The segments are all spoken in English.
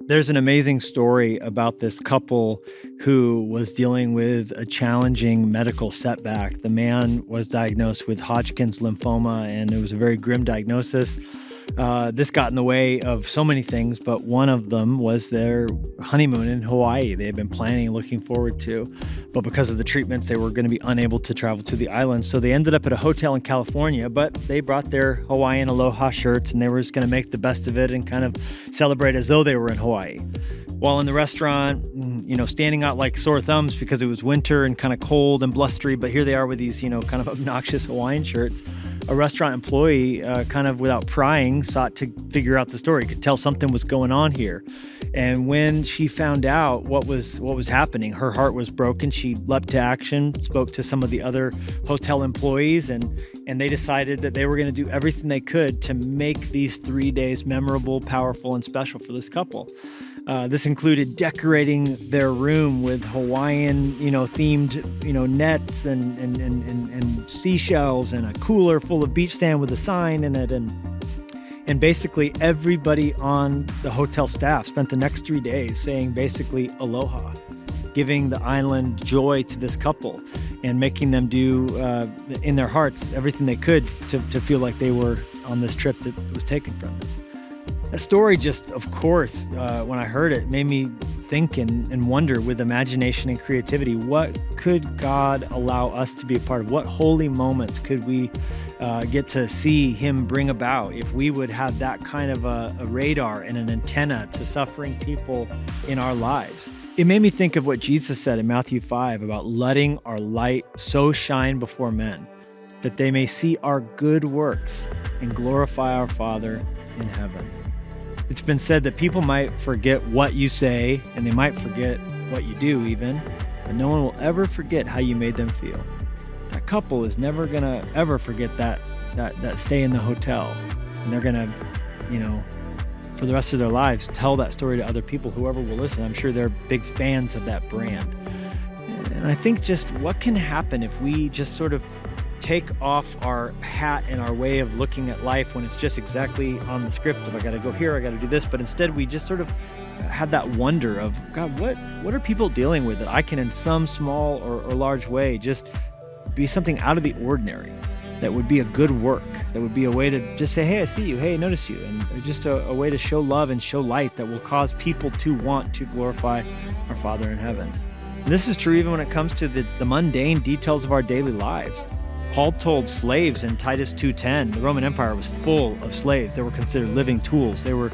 There's an amazing story about this couple who was dealing with a challenging medical setback. The man was diagnosed with Hodgkin's lymphoma, and it was a very grim diagnosis. This got in the way of so many things, but one of them was their honeymoon in Hawaii. They had been planning and looking forward to, but because of the treatments, they were going to be unable to travel to the island. So they ended up at a hotel in California, but they brought their Hawaiian aloha shirts and they were just going to make the best of it and kind of celebrate as though they were in Hawaii. While in the restaurant, standing out like sore thumbs because it was winter and kind of cold and blustery, but here they are with these, kind of obnoxious Hawaiian shirts. A restaurant employee, kind of without prying, sought to figure out the story, could tell something was going on here. And when she found out what was happening, her heart was broken. She leapt to action, spoke to some of the other hotel employees, and they decided that they were going to do everything they could to make these 3 days memorable, powerful, and special for this couple. This included decorating their room with Hawaiian, themed, nets and seashells and a cooler full of beach sand with a sign in it. And basically everybody on the hotel staff spent the next 3 days saying basically aloha, giving the island joy to this couple and making them do in their hearts everything they could to feel like they were on this trip that was taken from them. That story just, of course, when I heard it, made me think and wonder with imagination and creativity, what could God allow us to be a part of? What holy moments could we get to see him bring about if we would have that kind of a radar and an antenna to suffering people in our lives? It made me think of what Jesus said in Matthew 5 about letting our light so shine before men that they may see our good works and glorify our Father in heaven. It's been said that people might forget what you say and they might forget what you do even, but no one will ever forget how you made them feel. That couple is never gonna ever forget that stay in the hotel, and they're gonna, for the rest of their lives, tell that story to other people, whoever will listen. I'm sure they're big fans of that brand. And I think just what can happen if we just sort of take off our hat and our way of looking at life when it's just exactly on the script of I got to go here, I got to do this, but instead we just sort of have that wonder of, God, what are people dealing with that I can in some small or large way just be something out of the ordinary that would be a good work, that would be a way to just say, hey, I see you, hey, I notice you, and just a way to show love and show light that will cause people to want to glorify our Father in heaven. And this is true even when it comes to the mundane details of our daily lives. Paul told slaves in Titus 2:10, the Roman Empire was full of slaves. They were considered living tools. There were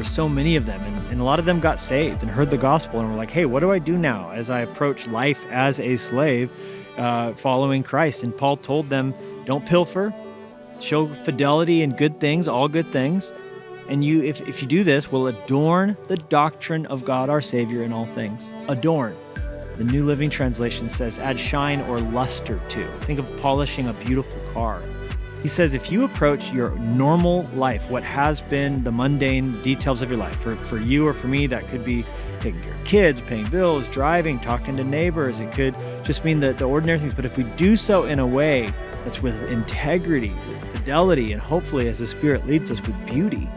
so many of them, and a lot of them got saved and heard the gospel and were like, hey, what do I do now as I approach life as a slave following Christ? And Paul told them, don't pilfer, show fidelity in good things, all good things. And you, if you do this, will adorn the doctrine of God our Savior in all things. Adorn. The New Living Translation says, add shine or luster to. Think of polishing a beautiful car. He says, if you approach your normal life, what has been the mundane details of your life, for you or for me, that could be taking care of kids, paying bills, driving, talking to neighbors. It could just mean the ordinary things. But if we do so in a way that's with integrity, with fidelity, and hopefully as the Spirit leads us with beauty,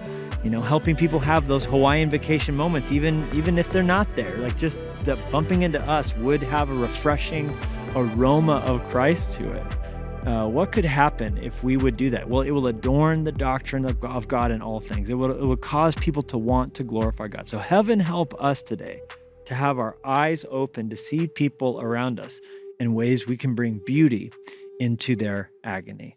helping people have those Hawaiian vacation moments, even if they're not there, like just that bumping into us would have a refreshing aroma of Christ to it. What could happen if we would do that? Well, it will adorn the doctrine of God in all things. It will cause people to want to glorify God. So heaven help us today to have our eyes open to see people around us in ways we can bring beauty into their agony.